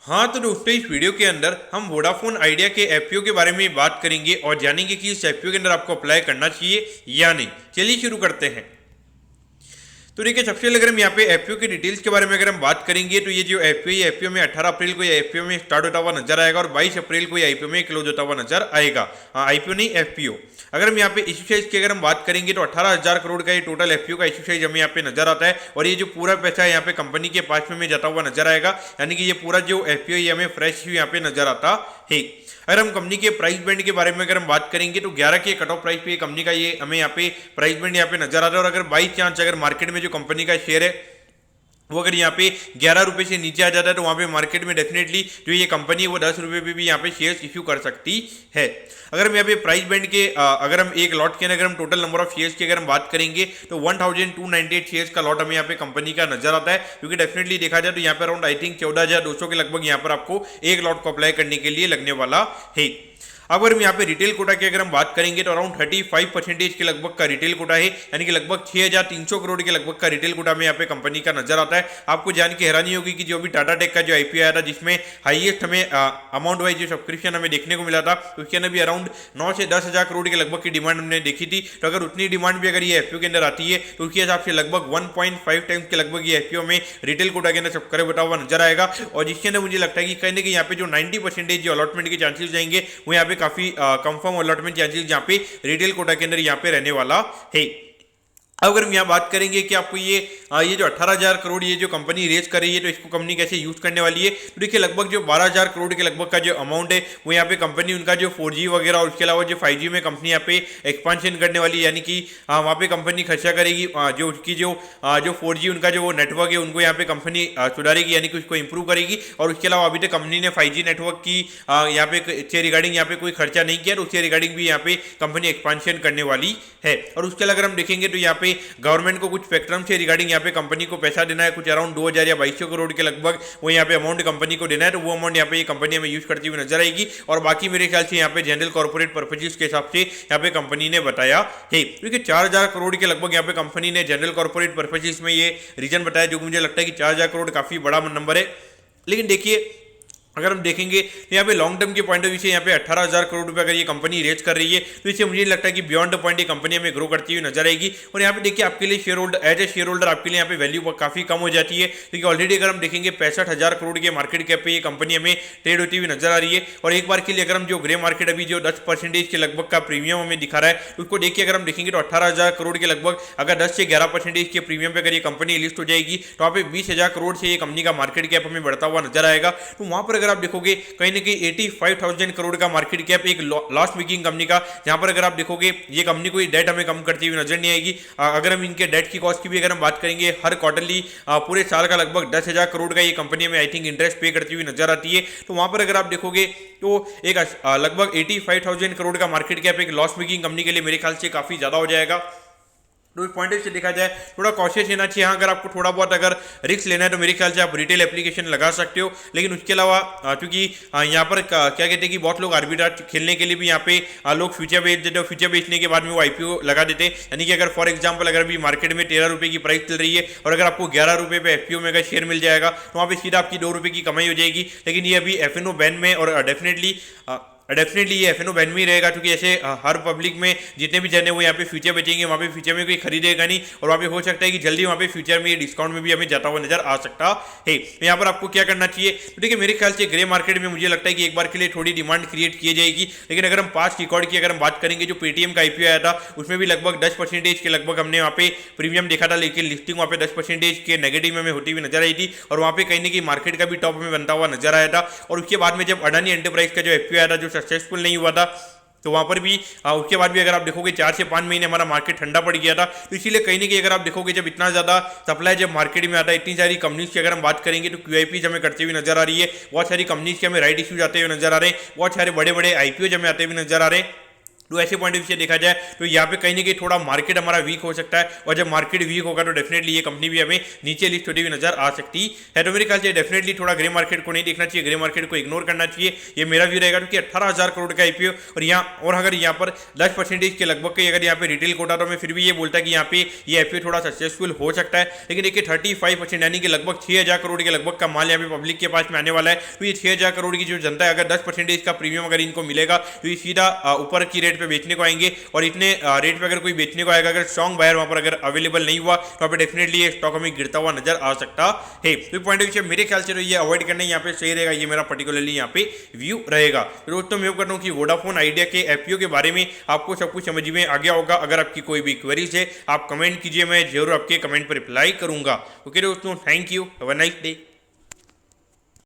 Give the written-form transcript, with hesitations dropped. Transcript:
हाँ तो दोस्तों, इस वीडियो के अंदर हम वोडाफोन आइडिया के एफपीओ के बारे में बात करेंगे और जानेंगे कि इस एफपीओ के अंदर आपको अप्लाई करना चाहिए या नहीं। चलिए शुरू करते हैं। तो देखिए, सबसे पहले अगर हम यहाँ पे एफपीओ की डिटेल्स के बारे में अगर हम बात करेंगे तो ये जो एफपीओ में 18 अप्रैल को ये एफपीओ में स्टार्ट होता हुआ नजर आएगा और 22 अप्रैल को ये आईपीओ में क्लोज होता हुआ नजर आएगा। आईपीओ नहीं, एफपीओ। अगर हम यहाँ पे इश्यू साइज की अगर हम बात करेंगे तो 18,000 करोड़ का ये टोटल एफपीओ का इश्यू साइज हमें यहाँ पे नजर आता है और ये जो पूरा पैसा है यहाँ पे कंपनी के पास में जाता हुआ नजर आएगा, यानी कि ये पूरा जो एफपीओ ये हमें फ्रेश यहाँ पे नजर आता है। अगर हम कंपनी के प्राइस बैंड के बारे में अगर हम बात करेंगे तो 11 के कट ऑफ प्राइस पे कंपनी का ये हमें यहाँ पे प्राइस बैंड यहाँ पे नजर आ रहा है। और अगर बाई चांस अगर मार्केट में जो कंपनी का शेयर है वो अगर यहाँ पे 11 रुपये से नीचे आ जाता है तो वहाँ पे मार्केट में डेफिनेटली जो ये कंपनी है वो 10 रुपये पे भी यहाँ पे शेयर्स इश्यू कर सकती है। अगर हम यहाँ पे प्राइस बैंड के अगर हम एक लॉट के अगर हम टोटल नंबर ऑफ शेयर्स की अगर हम बात करेंगे तो 1298 शेयर्स का लॉट हमें यहाँ पे कंपनी का नजर आता है, क्योंकि डेफिनेटली देखा जाए तो यहाँ पे अराउंड आई थिंक 14,200 के लगभग यहाँ पर आपको एक लॉट को अप्लाई करने के लिए लगने वाला है। अगर हम यहाँ पे रिटेल कोटा की अगर हम बात करेंगे तो अराउंड 35% के लगभग का रिटेल कोटा है, यानी कि लगभग 6,300 करोड़ के लगभग का रिटेल कोटा में यहाँ पे कंपनी का नजर आता है। आपको जान के हैरानी होगी कि जो भी टाटा टेक का जो आईपीओ आया था जिसमें हाईएस्ट हमें अमाउंट वाइज जो सब्सक्रिप्शन हमें देखने को मिला था, उसके अंदर भी अराउंड 9 से 10,000 करोड़ के लगभग की डिमांड हमने देखी थी। तो अगर उतनी डिमांड भी अगर ये एफपीओ के अंदर आती है तो उसके हिसाब से लगभग 1.5 टाइम्स के लगभग ये एफपीओ में रिटेल कोटा के अंदर सब्सक्राइब होता हुआ नजर आएगा। और जिसके अंदर मुझे लगता है कि कहीं ना कहीं यहाँ पे जो 90% जो अलॉटमेंट के चांसेस जाएंगे वो यहाँ पे काफी कंफर्म अलॉटमेंट चांसेस यहाँ पे रिटेल कोटा के अंदर यहाँ पे रहने वाला है। अब अगर हम यहाँ बात करेंगे कि आपको ये जो 18,000 करोड़ ये जो कंपनी रेज कर रही है तो इसको कंपनी कैसे यूज करने वाली है, तो देखिए लगभग जो 12,000 करोड़ के लगभग का जो अमाउंट है वो यहाँ पे कंपनी उनका जो 4G वगैरह और उसके अलावा जो 5G में कंपनी यहाँ पे एक्सपांशन करने वाली है, यानी कि वहाँ पे कंपनी खर्चा करेगी जो उसकी जो 4G उनका जो नेटवर्क है उनको यहाँ पे कंपनी सुधारेगी, यानी कि उसको इंप्रूव करेगी। और उसके अलावा अभी तक कंपनी ने 5G नेटवर्क की यहाँ पे इससे रिगार्डिंग यहाँ पे कोई खर्चा नहीं किया, तो उससे रिगार्डिंग भी यहाँ पे कंपनी एक्सपांशन करने वाली है। और उसके अलावा अगर हम देखेंगे तो यहाँ पे गवर्नमेंट को कुछ स्पेक्ट्रम से रिगार्डिंग यहाँ पे कंपनी को पैसा देना है, कुछ अराउंड 2,000 या 2,200 करोड़ के लगभग वो यहाँ पे अमाउंट कंपनी को देना है, तो वो अमाउंट यहाँ पे ये कंपनी हमें यूज करती हुई नजर आएगी। और बाकी मेरे ख्याल से यहाँ पे जनरल कॉर्पोरेट पर्पजेस के हिसाब से यहाँ पे कंपनी ने बताया है, क्योंकि 4,000 करोड़ के लगभग यहाँ पे कंपनी ने जनरल कॉर्पोरेट पर्पजेस में ये रीजन बताया, जो मुझे लगता है कि 4,000 करोड़ काफी बड़ा नंबर है। लेकिन देखिए, अगर हम देखेंगे तो यहाँ पे लॉन्ग टर्म के पॉइंट ऑफ व्यू से यहाँ पे 18,000 करोड़ रुपए अगर ये कंपनी रेज कर रही है तो इससे मुझे लगता है कि बियॉन्ड द पॉइंट ये कंपनी हमें ग्रो करती हुई नजर आएगी। और यहाँ पे देखिए, आपके लिए shareholder as a shareholder आपके लिए यहाँ पे वैल्यू काफी कम हो जाती है, क्योंकि ऑलरेडी अगर हम देखेंगे 65,000 करोड़ के मार्केट कैप पे ये कंपनी हमें ट्रेड होती हुई नजर आ रही है। और एक बार के लिए अगर हम जो ग्रे मार्केट अभी जो 10% के लगभग का प्रीमियम हमें दिखा रहा है उसको देखिए, अगर हम देखेंगे तो 18,000 करोड़ के लगभग अगर 10 से 11% के प्रीमियम पे अगर ये कंपनी लिस्ट हो जाएगी तो वहाँ पे 20,000 करोड़ से ये कंपनी का मार्केट कैप हमें बढ़ता हुआ नजर आएगा। तो वहां पर अगर आप देखोगे कहीं ना कहीं 85,000 करोड़ का मार्केट कैप एक लॉस मेकिंग कंपनी का, जहां पर अगर आप देखोगे ये कंपनी कोई डेट हमें कम करती हुई नजर नहीं आएगी। अगर हम इनके डेट की कॉस्ट की भी अगर हम बात करेंगे, हर क्वार्टरली पूरे साल का लगभग 10,000 करोड़ का ये कंपनी में आई थिंक इंटरेस्ट पे करती हुई नजर आती है। तो वहां पर अगर आप देखोगे तो एक लगभग 85,000 करोड़ का मार्केट कैप एक लॉस मेकिंग कंपनी के लिए मेरे ख्याल से काफी ज्यादा हो जाएगा। तो इस पॉइंट से देखा जाए थोड़ा कॉशियस रहना चाहिए। हाँ, अगर आपको थोड़ा बहुत अगर रिस्क लेना है तो मेरे ख्याल से आप रिटेल एप्लीकेशन लगा सकते हो। लेकिन उसके अलावा क्योंकि यहाँ पर क्या कहते हैं कि बहुत लोग आर्बिट्राज खेलने के लिए भी यहाँ पे लोग फ्यूचर बेच देते हो, फ्यूचर बेचने के बाद में वो आईपीओ लगा देते हैं। यानी कि अगर फॉर एग्जाम्पल अगर अभी मार्केट में 13 रुपये की प्राइस चल रही है और अगर आपको 11 रुपये पे एफपीओ में अगर शेयर मिल जाएगा तो वहाँ पे सीधा आपकी 2 रुपये की कमाई हो जाएगी। लेकिन ये अभी एफएनओ बैन में और डेफिनेटली ये एफएनओ बैन में ही रहेगा, क्योंकि ऐसे हर पब्लिक में जितने भी जने वो यहाँ पे फ्यूचर बेचेंगे वहाँ पे फ्यूचर में कोई खरीदेगा नहीं और वहाँ पे हो सकता है कि जल्दी वहाँ पे फ्यूचर में ये डिस्काउंट में भी हमें जाता हुआ नजर आ सकता है। यहाँ पर आपको क्या करना चाहिए, तो देखिए मेरे ख्याल से ग्रे मार्केट में मुझे लगता है कि एक बार के लिए थोड़ी डिमांड क्रिएट की जाएगी। लेकिन अगर हम पास्ट रिकॉर्ड की अगर हम बात करेंगे, जो पेटीएम का आईपीओ आया था उसमें भी लगभग 10% के लगभग हमने वहाँ पे प्रीमियम देखा था, लेकिन लिस्टिंग वहाँ पे 10% के नेगेटिव में हमें होती हुई नजर आई थी और वहाँ पे कहीं ना कहीं मार्केट का भी टॉप में बनता हुआ नजर आया था। और उसके बाद में जब अडानी एंटरप्राइज का जो एफपीओ आया था जो सक्सेसफुल नहीं हुआ था, तो वहां पर भी उसके बाद भी अगर आप देखोगे 4 से 5 महीने हमारा मार्केट ठंडा पड़ गया था। तो इसीलिए कहीं ना कहीं अगर आप देखोगे जब इतना ज्यादा सप्लाई जब मार्केट में आता है, इतनी सारी कंपनीज की अगर हम बात करेंगे तो क्यूआईपीज हमें करते हुए नजर आ रही है, बहुत सारी कंपनीज के हमें राइट इश्यूज आते हुए नजर आ रहे हैं, बहुत सारे बड़े बड़े आईपीओ हमें आते हुए नजर आ रहे हैं। तो ऐसे पॉइंट ऑफ व्यू से देखा जाए तो यहाँ पे कहीं ना कहीं थोड़ा मार्केट हमारा वीक हो सकता है, और जब मार्केट वीक होगा तो डेफिनेटली ये कंपनी भी हमें नीचे लिस्ट होती हुई नजर आ सकती है। तो मेरे ख्याल से डेफिनेटली थोड़ा ग्रे मार्केट को नहीं देखना चाहिए, ग्रे मार्केट को इग्नोर करना चाहिए, ये मेरा व्यू रहेगा। क्योंकि 18,000 करोड़ का आईपीओ और अगर यहाँ पर 10% के लगभग के अगर यहाँ पे रिटेल कोटा, तो मैं फिर भी ये बोलता है कि यहाँ पे ये आईपीओ थोड़ा सक्सेसफुल हो सकता है। लेकिन देखिए 35% यानी कि लगभग 6,000 करोड़ के लगभग का माल यहाँ पे पब्लिक के पास में आने वाला है। तो ये 6,000 करोड़ की जो जनता है, अगर 10% का प्रीमियम अगर इनको मिलेगा तो ये सीधा ऊपर की रेट पे बेचने को आएंगे, और इतने रेट पे अगर कोई बेचने को आएगा, अगर स्ट्रॉन्ग बायर वहां पर अगर अवेलेबल नहीं हुआ तो वहां पे डेफिनेटली ये स्टॉक हमें गिरता हुआ नजर आ सकता है। तो पॉइंट ऑफ व्यू मेरे ख्याल से तो ये अवॉइड करना यहाँ पे सही रहेगा, ये मेरा पर्टिकुलरली यहाँ पे व्यू रहेगा। तो दोस्तों मैं करता हूँ कि वोडाफोन आइडिया के एफपीओ के बारे में आपको सब कुछ समझ में आ गया होगा। अगर आपकी कोई भी क्वेरीज है आप कमेंट कीजिए, मैं जरूर आपके कमेंट पर रिप्लाई करूंगा। ओके दोस्तों, thank you, have a nice day.